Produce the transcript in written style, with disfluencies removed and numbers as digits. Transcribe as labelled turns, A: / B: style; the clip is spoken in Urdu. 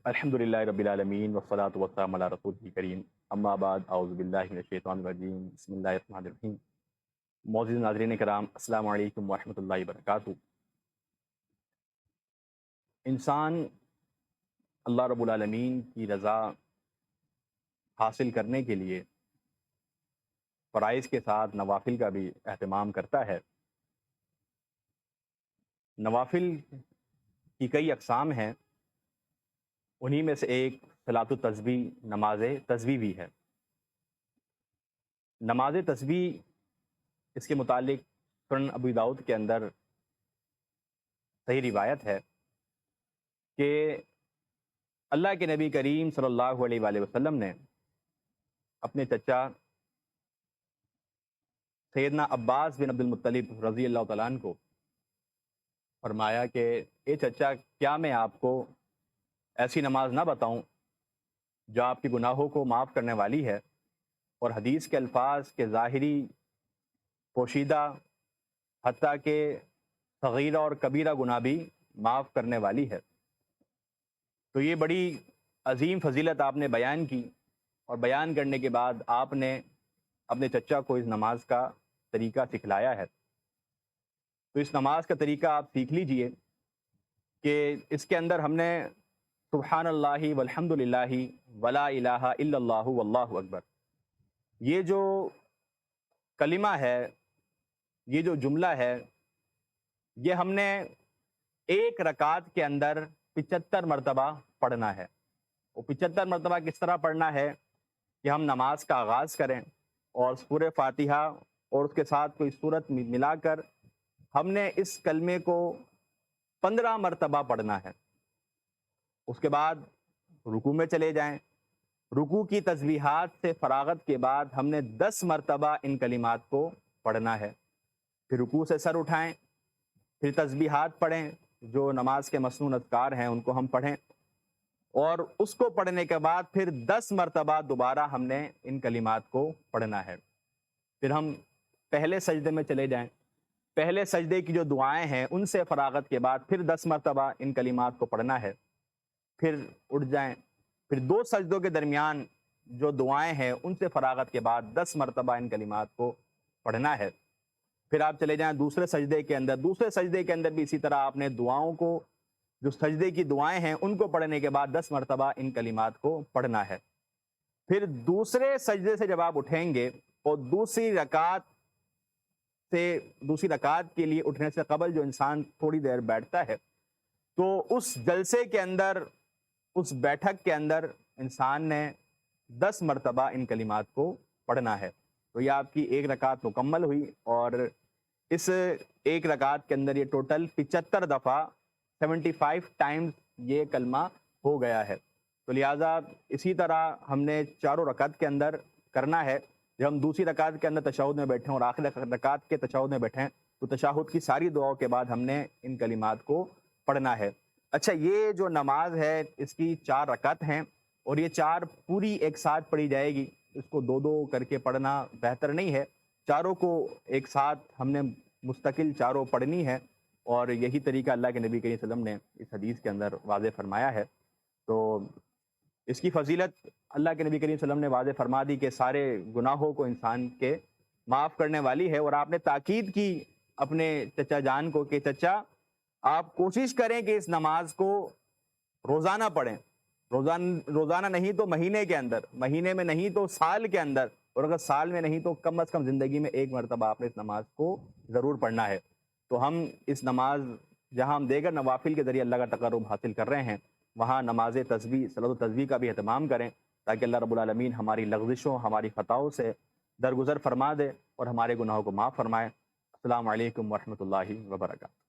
A: الحمدللہ رب العالمین والصلاة والسلام علی رسول کریم اما بعد اعوذ باللہ من الشیطان الرجیم بسم اللہ الرحمن الرحیم۔ معزز ناظرین کرام، السلام علیکم ورحمۃ اللہ وبرکاتہ۔ انسان اللہ رب العالمین کی رضا حاصل کرنے کے لیے فرائض کے ساتھ نوافل کا بھی اہتمام کرتا ہے۔ نوافل کی کئی اقسام ہیں، انہی میں سے ایک صلاۃ التسبیح نماز تسبیح بھی ہے۔ نماز تسبیح، اس کے متعلق سنن ابو داؤد کے اندر صحیح روایت ہے کہ اللہ کے نبی کریم صلی اللہ علیہ وآلہ وسلم نے اپنے چچا سیدنا عباس بن عبد المطلب رضی اللہ تعالیٰ عنہ کو فرمایا کہ اے چچا، کیا میں آپ کو ایسی نماز نہ بتاؤں جو آپ کے گناہوں کو معاف کرنے والی ہے، اور حدیث کے الفاظ کے ظاہری، پوشیدہ، حتیٰ کہ صغیرہ اور کبیرہ گناہ بھی معاف کرنے والی ہے۔ تو یہ بڑی عظیم فضیلت آپ نے بیان کی، اور بیان کرنے کے بعد آپ نے اپنے چچا کو اس نماز کا طریقہ سکھلایا ہے۔ تو اس نماز کا طریقہ آپ سیکھ لیجئے کہ اس کے اندر ہم نے سبحان اللہ والحمد للہ ولا الہ الا اللہ واللہ اکبر، یہ جو کلمہ ہے، یہ جو جملہ ہے، یہ ہم نے ایک رکعت کے اندر 75 مرتبہ پڑھنا ہے۔ وہ 75 مرتبہ کس طرح پڑھنا ہے کہ ہم نماز کا آغاز کریں اور سورہ فاتحہ اور اس کے ساتھ کوئی سورت ملا کر ہم نے اس کلمے کو 15 مرتبہ پڑھنا ہے۔ اس کے بعد رکوع میں چلے جائیں، رکوع کی تسبیحات سے فراغت کے بعد ہم نے 10 مرتبہ ان کلمات کو پڑھنا ہے۔ پھر رکوع سے سر اٹھائیں، پھر تسبیحات پڑھیں، جو نماز کے مسنون اذکار ہیں ان کو ہم پڑھیں، اور اس کو پڑھنے کے بعد پھر 10 مرتبہ دوبارہ ہم نے ان کلمات کو پڑھنا ہے۔ پھر ہم پہلے سجدے میں چلے جائیں، پہلے سجدے کی جو دعائیں ہیں ان سے فراغت کے بعد پھر 10 مرتبہ ان کلمات کو پڑھنا ہے۔ پھر اٹھ جائیں، پھر 2 سجدوں کے درمیان جو دعائیں ہیں ان سے فراغت کے بعد 10 مرتبہ ان کلمات کو پڑھنا ہے۔ پھر آپ چلے جائیں دوسرے سجدے کے اندر، دوسرے سجدے کے اندر بھی اسی طرح آپ نے دعاؤں کو، جو سجدے کی دعائیں ہیں ان کو پڑھنے کے بعد 10 مرتبہ ان کلمات کو پڑھنا ہے۔ پھر دوسرے سجدے سے جب آپ اٹھیں گے اور دوسری رکعت کے لیے اٹھنے سے قبل جو انسان تھوڑی دیر بیٹھتا ہے، تو اس جلسے کے اندر، اس بیٹھک کے اندر انسان نے 10 مرتبہ ان کلمات کو پڑھنا ہے۔ تو یہ آپ کی ایک رکعت مکمل ہوئی، اور اس ایک رکعت کے اندر یہ ٹوٹل 75 دفعہ 75 ٹائمز یہ کلمہ ہو گیا ہے۔ تو لہٰذا اسی طرح ہم نے چاروں رکعت کے اندر کرنا ہے۔ جب ہم دوسری رکعت کے اندر تشہد میں بیٹھیں اور آخری رکعت کے تشہد میں بیٹھیں تو تشہد کی ساری دعاؤں کے بعد ہم نے ان کلمات کو پڑھنا ہے۔ اچھا، یہ جو نماز ہے اس کی 4 رکعت ہیں، اور یہ 4 پوری ایک ساتھ پڑھی جائے گی۔ اس کو 2 کر کے پڑھنا بہتر نہیں ہے، چاروں کو ایک ساتھ ہم نے مستقل چاروں پڑھنی ہے، اور یہی طریقہ اللہ کے نبی کریم صلی اللہ علیہ وسلم نے اس حدیث کے اندر واضح فرمایا ہے۔ تو اس کی فضیلت اللہ کے نبی کریم صلی اللہ علیہ وسلم نے واضح فرما دی کہ سارے گناہوں کو انسان کے معاف کرنے والی ہے، اور آپ نے تاکید کی اپنے چچا جان کو کہ چچا، آپ کوشش کریں کہ اس نماز کو روزانہ پڑھیں، روزانہ نہیں تو مہینے کے اندر، مہینے میں نہیں تو سال کے اندر، اور اگر سال میں نہیں تو کم از کم زندگی میں 1 مرتبہ آپ نے اس نماز کو ضرور پڑھنا ہے۔ تو ہم اس نماز، جہاں ہم دیگر نوافل کے ذریعے اللہ کا تقرب حاصل کر رہے ہیں، وہاں نماز تسبیح، صلاۃ التسبیح کا بھی اہتمام کریں، تاکہ اللہ رب العالمین ہماری لغزشوں، ہماری خطاؤں سے درگزر فرما دے اور ہمارے گناہوں کو معاف فرمائے۔ السلام علیکم ورحمۃ اللہ وبرکاتہ۔